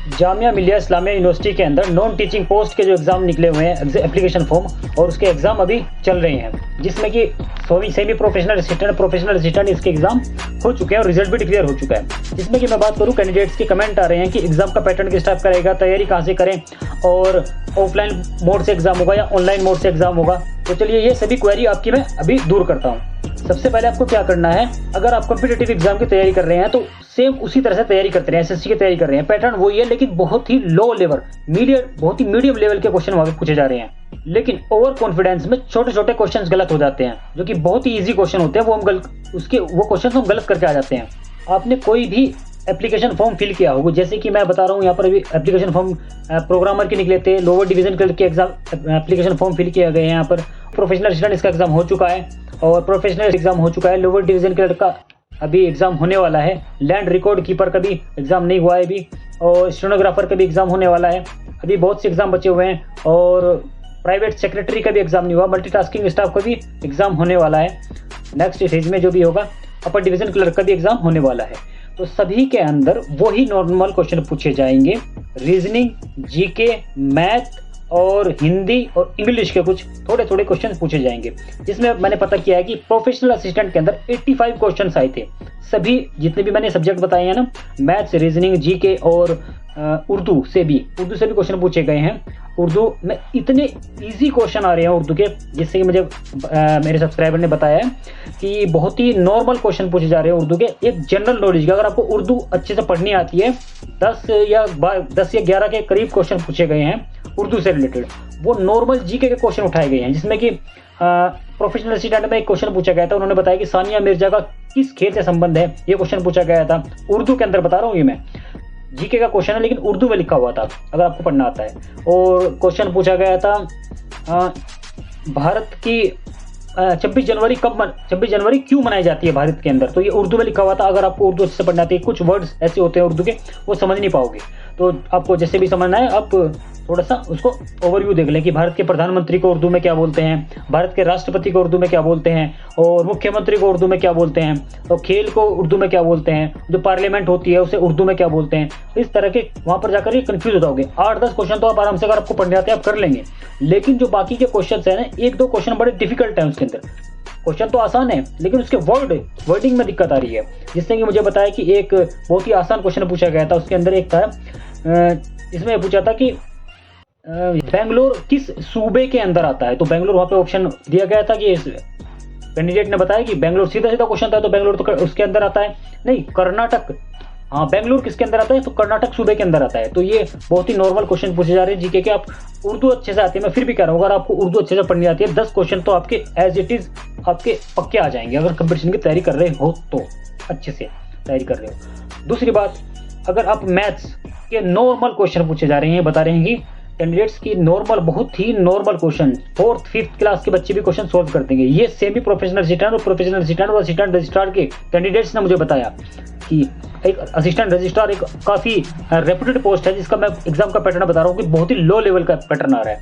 Jamia Millia Islamia university के अंदर non teaching post के जो एग्ज़ाम निकले हुए हैं एप्लीकेशन फॉर्म, और उसके एग्ज़ाम अभी चल रहे हैं, जिसमें कि सेमी प्रोफेशनल असिस्टेंट इसके एग्ज़ाम हो चुके हैं और रिजल्ट भी डिक्लेयर हो चुका है। जिसमें कि मैं बात करूं, कैंडिडेट्स के कमेंट आ रहे हैं कि एग्ज़ाम का पैटर्न किस टाइप का रहेगा, तैयारी कहाँ से करें, और ऑफलाइन मोड से एग्ज़ाम होगा या ऑनलाइन मोड से एग्ज़ाम होगा। तो चलिए ये सभी क्वेरी आपकी मैं अभी दूर करता हूँ। सबसे पहले आपको क्या करना है, अगर आप कॉम्पिटिटिव एग्जाम की तैयारी कर रहे हैं तो सेम उसी तरह से तैयारी करते रहे, एसएससी की तैयारी कर रहे हैं, पैटर्न वही है, लेकिन बहुत ही लो लेवल, बहुत ही मीडियम लेवल के क्वेश्चन वहां पे पूछे जा रहे हैं। लेकिन ओवर कॉन्फिडेंस में छोटे छोटे क्वेश्चंस गलत हो जाते हैं, जो कि बहुत ही इजी क्वेश्चन होते हैं, वो क्वेश्चन हम गलत करके आ जाते हैं। आपने कोई भी एप्लीकेशन फॉर्म फिल किया होगा, जैसे कि मैं बता रहा हूँ यहाँ पर अभी एप्लीकेशन फॉर्म प्रोग्रामर के निकले थे, लोअर डिवीजन के एग्जाम एप्लीकेशन फॉर्म फिल किए गए हैं। यहाँ पर प्रोफेशनल असिस्टेंट इसका एग्जाम हो चुका है और प्रोफेशनल एग्जाम हो चुका है। लोअर डिवीजन क्लर्क का अभी एग्जाम होने वाला है। लैंड रिकॉर्ड कीपर का भी एग्जाम नहीं हुआ है अभी, और स्टेनोग्राफर का भी एग्जाम होने वाला है। अभी बहुत से एग्जाम बचे हुए हैं, और प्राइवेट सेक्रेटरी का भी एग्जाम नहीं हुआ। मल्टीटास्किंग स्टाफ का भी एग्जाम होने वाला है। नेक्स्ट फेज में जो भी होगा, अपर डिवीजन क्लर्क का भी एग्जाम होने वाला है। तो सभी के अंदर वही नॉर्मल क्वेश्चन पूछे जाएंगे, रीजनिंग, जीके, मैथ और हिंदी और इंग्लिश के कुछ थोड़े थोड़े क्वेश्चन पूछे जाएंगे। जिसमें मैंने पता किया है कि प्रोफेशनल असिस्टेंट के अंदर 85 क्वेश्चंस आए थे। सभी जितने भी मैंने सब्जेक्ट बताए हैं ना, मैथ्स, रीजनिंग, जीके और उर्दू से भी क्वेश्चन पूछे गए हैं। उर्दू में इतने इजी क्वेश्चन आ रहे हैं उर्दू के, जिससे कि मुझे मेरे सब्सक्राइबर ने बताया है कि बहुत ही नॉर्मल क्वेश्चन पूछे जा रहे हैं उर्दू के। एक जनरल नॉलेज का, अगर आपको उर्दू अच्छे से पढ़नी आती है, 10 या 11 के करीब क्वेश्चन पूछे गए हैं उर्दू से रिलेटेड। वो नॉर्मल जीके के क्वेश्चन उठाए गए हैं, जिसमें कि प्रोफेशनल असिस्टेंट में एक क्वेश्चन पूछा गया था। उन्होंने बताया कि सानिया मिर्जा का किस खेल से संबंध है, ये क्वेश्चन पूछा गया था। उर्दू के अंदर बता रहा हूँ, ये मैं जीके का क्वेश्चन है लेकिन उर्दू में लिखा हुआ था, अगर आपको पढ़ना आता है। और क्वेश्चन पूछा गया था भारत की 26 जनवरी क्यों मनाई जाती है भारत के अंदर, तो ये उर्दू में लिखा हुआ था। अगर आपको उर्दू अच्छे से पढ़ना आती है, कुछ वर्ड्स ऐसे होते हैं उर्दू के, वो समझ नहीं पाओगे, तो आपको जैसे भी समझना है आप थोड़ा सा उसको ओवरव्यू देख लें कि भारत के प्रधानमंत्री को उर्दू में क्या बोलते हैं, भारत के राष्ट्रपति को उर्दू में क्या बोलते हैं, और मुख्यमंत्री को उर्दू में क्या बोलते हैं, और खेल को उर्दू में क्या बोलते हैं, जो पार्लियामेंट होती है उसे उर्दू में क्या बोलते हैं। इस तरह के वहाँ पर जाकर ये कन्फ्यूज हो जाओगे। 8-10 क्वेश्चन तो आप आराम से, अगर आपको पढ़ने आते हैं, आप कर लेंगे। लेकिन जो बाकी के क्वेश्चन है ना, 1-2 क्वेश्चन बड़े डिफिकल्ट है उसके अंदर। क्वेश्चन तो आसान है लेकिन उसके वर्डिंग में दिक्कत आ रही है। जिससे कि मुझे बताया कि एक बहुत ही आसान क्वेश्चन पूछा गया था, उसके अंदर एक था, इसमें पूछा था कि बेंगलोर किस सूबे के अंदर आता है। तो बेंगलोर वहाँ पे ऑप्शन दिया गया था कि कैंडिडेट ने बताया कि बेंगलोर, सीधा क्वेश्चन था, तो बेंगलोर तो उसके अंदर आता है नहीं, कर्नाटक। हाँ, बेंगलोर किसके अंदर आता है, तो कर्नाटक सूबे के अंदर आता है। तो ये बहुत ही नॉर्मल क्वेश्चन पूछे जा रहे हैं जीके के। आप उर्दू अच्छे से आती है, मैं फिर भी कह रहा हूँ, अगर आपको उर्दू अच्छे से पढ़नी आती है, 10 क्वेश्चन तो आपके एज इट इज आपके पक्के आ जाएंगे, अगर कंपटीशन की तैयारी कर रहे हो तो अच्छे से तैयारी कर रहे हो। दूसरी बात, अगर आप मैथ्स के नॉर्मल क्वेश्चन पूछे जा रहे हैं, बता रहे हैं कि कैंडिडेट्स की नॉर्मल, बहुत ही normal question 4th 5th class के बच्चे भी क्वेश्चन सोल्व कर देंगे। ये सेमी प्रोफेशनल असिस्टेंट और प्रोफेशनल असिस्टेंट और असिस्टेंट रजिस्ट्रार के कैंडिडेट्स ने मुझे बताया कि एक असिस्टेंट रजिस्ट्रार एक काफ़ी रेप्यूटेड पोस्ट है, जिसका मैं एग्जाम का पैटर्न बता रहा हूँ कि बहुत ही लो लेवल का पैटर्न आ रहा है।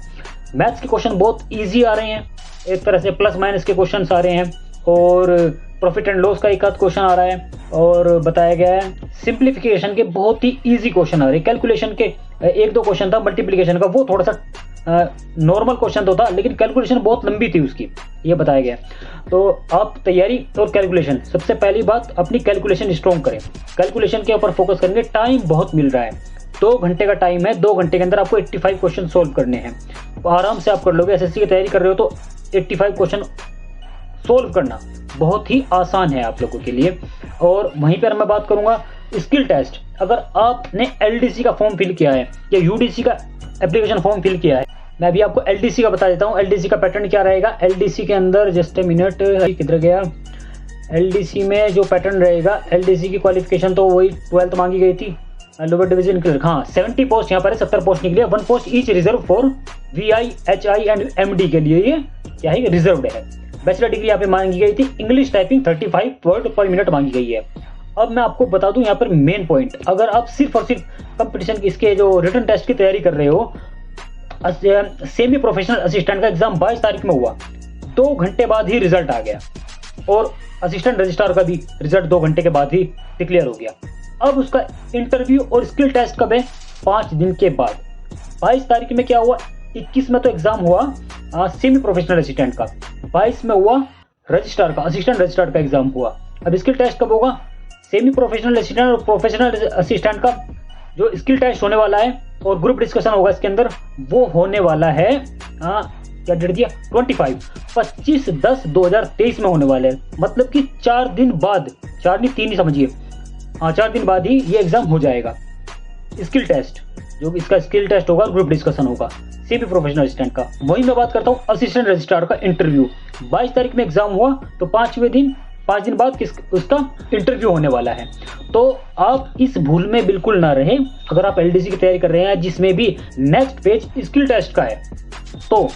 मैथ्स के क्वेश्चन बहुत ईजी आ रहे हैं, एक तरह से प्लस माइनस के क्वेश्चन आ रहे हैं, और प्रॉफिट एंड लॉस का एक आध क्वेश्चन आ रहा है, और बताया गया है सिंप्लीफिकेशन के बहुत ही इजी क्वेश्चन आ रहे हैं। कैलकुलेशन के 1-2 क्वेश्चन था, मल्टीप्लिकेशन का वो थोड़ा सा नॉर्मल क्वेश्चन तो था, लेकिन कैलकुलेशन बहुत लंबी थी उसकी, ये बताया गया। तो आप तैयारी और कैलकुलेशन, सबसे पहली बात अपनी कैलकुलेशन स्ट्रॉन्ग करें, कैलकुलेशन के ऊपर फोकस करेंगे। टाइम बहुत मिल रहा है, 2 घंटे का टाइम है, 2 घंटे के अंदर आपको 85 क्वेश्चन सोल्व करने हैं, तो आराम से आप कर लोगे। एसएससी की तैयारी कर रहे हो तो 85 क्वेश्चन सोल्व करना बहुत ही आसान है आप लोगों के लिए। और वहीं पर मैं बात करूंगा स्किल टेस्ट। अगर आपने एलडीसी का फॉर्म फिल किया है या यूडीसी का एप्लीकेशन फॉर्म फिल किया है, मैं अभी आपको एलडीसी का बता देता हूँ। एलडीसी का पैटर्न क्या रहेगा, एलडीसी के अंदर, जस्ट ए मिनट, किधर गया, एलडीसी में जो पैटर्न रहेगा, एलडीसी की क्वालिफिकेशन तो वही 12th मांगी गई थी, लोअर डिवीजन क्लर्क। हाँ, 70 पोस्ट यहाँ पर है, 70 पोस्ट निकली है, 1 post each reserve for VI, HI and MD के लिए, ये क्या है, रिजर्व्ड है। बैचलर डिग्री यहाँ पे मांगी गई थी, English typing 35 word per minute मांगी गई है। अब मैं आपको बता दूं यहाँ पर मेन पॉइंट, अगर आप सिर्फ और सिर्फ कंपटीशन इसके जो रिटन टेस्ट की तैयारी कर रहे हो, सेमी प्रोफेशनल असिस्टेंट का एग्जाम 22 तारीख में हुआ, 2 घंटे बाद ही रिजल्ट आ गया, और असिस्टेंट रजिस्ट्रार का भी रिजल्ट 2 घंटे के बाद ही डिक्लेयर हो गया। अब उसका इंटरव्यू और स्किल टेस्ट कब है, 5 दिन के बाद। 22 तारीख में क्या हुआ, 21 में तो एग्जाम हुआ सेमी प्रोफेशनल असिस्टेंट का, 22 में हुआ रजिस्ट्रार का, असिस्टेंट रजिस्ट्रार का एग्जाम हुआ। अब स्किल टेस्ट कब होगा, सेमी प्रोफेशनल असिस्टेंट और प्रोफेशनल असिस्टेंट का जो स्किल टेस्ट होने वाला है और ग्रुप डिस्कशन होगा इसके अंदर, वो होने वाला है क्या डेट दिया, 25/10/2023 में होने वाले हैं। मतलब कि 4 दिन बाद, 4 नहीं 3 ही समझिए, 4 दिन बाद ही ये एग्जाम हो जाएगा। स्किल टेस्ट, जो इसका स्किल टेस्ट होगा, ग्रुप डिस्कशन होगा सेमी प्रोफेशनल असिस्टेंट का। वही मैं बात करता हूँ असिस्टेंट रजिस्ट्रार का इंटरव्यू। 22 तारीख में एग्जाम हुआ तो 5 दिन बाद उसका इंटरव्यू होने वाला है। तो आप इस भूल में बिल्कुल ना रहें। अगर आप एलडीसी की तैयारी कर रहे हैं जिसमें भी नेक्स्ट पेज स्किल टेस्ट का है, तो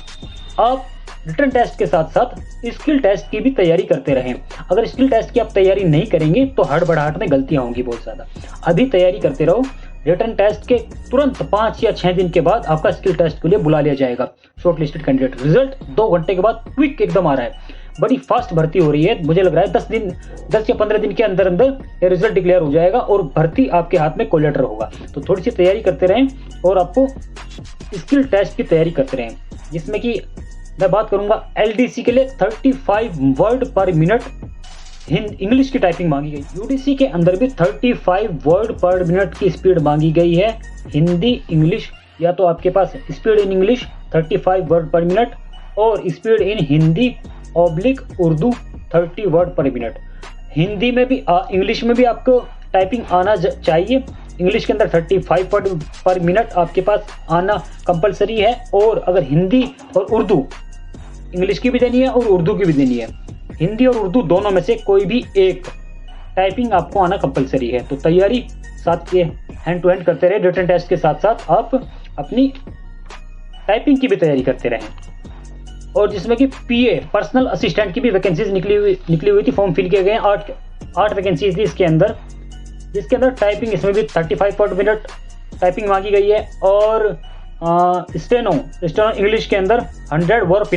आप रिटन टेस्ट के साथ साथ स्किल टेस्ट की भी तैयारी करते रहें। अगर स्किल टेस्ट की आप तैयारी नहीं करेंगे तो हड़बड़ाहट में गलतियां होंगी बहुत ज़्यादा। अभी तैयारी करते रहो। रिटन टेस्ट के तुरंत 5 या 6 दिन के बाद आपका स्किल टेस्ट के लिए बुला लिया जाएगा शॉर्ट लिस्टेड कैंडिडेट। रिजल्ट 2 घंटे के बाद क्विक एकदम आ रहा है, बड़ी फास्ट भर्ती हो रही है। मुझे लग रहा है 10 या 15 दिन के अंदर अंदर ये रिजल्ट डिक्लेयर हो जाएगा और भर्ती आपके हाथ में कोलेटर होगा। तो थोड़ी सी तैयारी करते रहें और आपको स्किल टेस्ट की तैयारी करते रहें, जिसमें कि मैं बात करूंगा एलडीसी के लिए 35 वर्ड पर मिनट इंग्लिश की टाइपिंग मांगी गई। यूडीसी के अंदर भी 35 वर्ड पर मिनट की स्पीड मांगी गई है, हिंदी इंग्लिश, या तो आपके पास speed in English 35 word per minute और speed in Hindi / Urdu 30 word per minute. Hindi में भी इंग्लिश में भी आपको टाइपिंग आना चाहिए। इंग्लिश के अंदर 35 वर्ड पर मिनट आपके पास आना कंपलसरी है, और अगर हिंदी और उर्दू, इंग्लिश की भी देनी है और उर्दू की भी देनी है, हिंदी और उर्दू दोनों में से कोई भी एक टाइपिंग आपको आना कंपलसरी है। तो तैयारी साथ के हैंड टू हैंड करते रहे। रिटन टेस्ट के साथ साथ आप अपनी टाइपिंग की भी तैयारी करते रहें। और जिसमें कि पीए पर्सनल असिस्टेंट की भी वैकेंसीज निकली हुई थी, फॉर्म फिल किए गए हैं। 8 वैकेंसीज थी इसके अंदर, जिसके अंदर टाइपिंग इसमें भी 35 वर्ड मिनट टाइपिंग मांगी गई है। और स्टेनो इंग्लिश के अंदर 100 वर्ड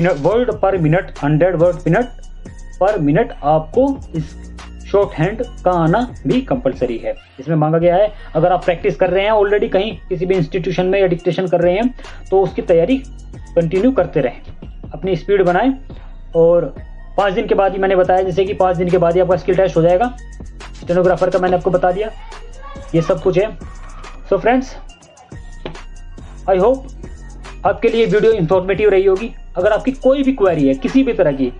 पर मिनट आपको इस शॉर्ट हैंड का आना भी कंपलसरी है। इसमें मांगा गया है अगर आप प्रैक्टिस कर रहे हैं ऑलरेडी कहीं किसी भी इंस्टीट्यूशन में या डिक्टेशन कर रहे हैं तो उसकी तैयारी कंटिन्यू करते रहें, अपनी स्पीड बनाएं। और 5 दिन के बाद ही मैंने बताया, जैसे कि 5 दिन के बाद ही आपका स्किल टेस्ट हो जाएगा। स्टेनोग्राफर का मैंने आपको बता दिया, ये सब कुछ है। सो फ्रेंड्स, आई होप आपके लिए वीडियो इंफॉर्मेटिव रही होगी। अगर आपकी कोई भी क्वेरी है किसी भी तरह की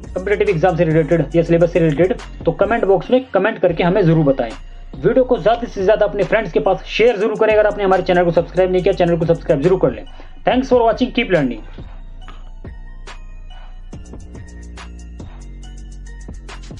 कॉम्पिटिटिव एग्जाम से रिलेटेड या सिलेबस से रिलेटेड, तो कमेंट बॉक्स में कमेंट करके हमें ज़रूर बताएं। वीडियो को ज़्यादा से ज़्यादा अपने फ्रेंड्स के पास शेयर जरूर करें। अगर आपने हमारे चैनल को सब्सक्राइब नहीं किया, चैनल को सब्सक्राइब जरूर कर लें। Thanks for watching, keep learning.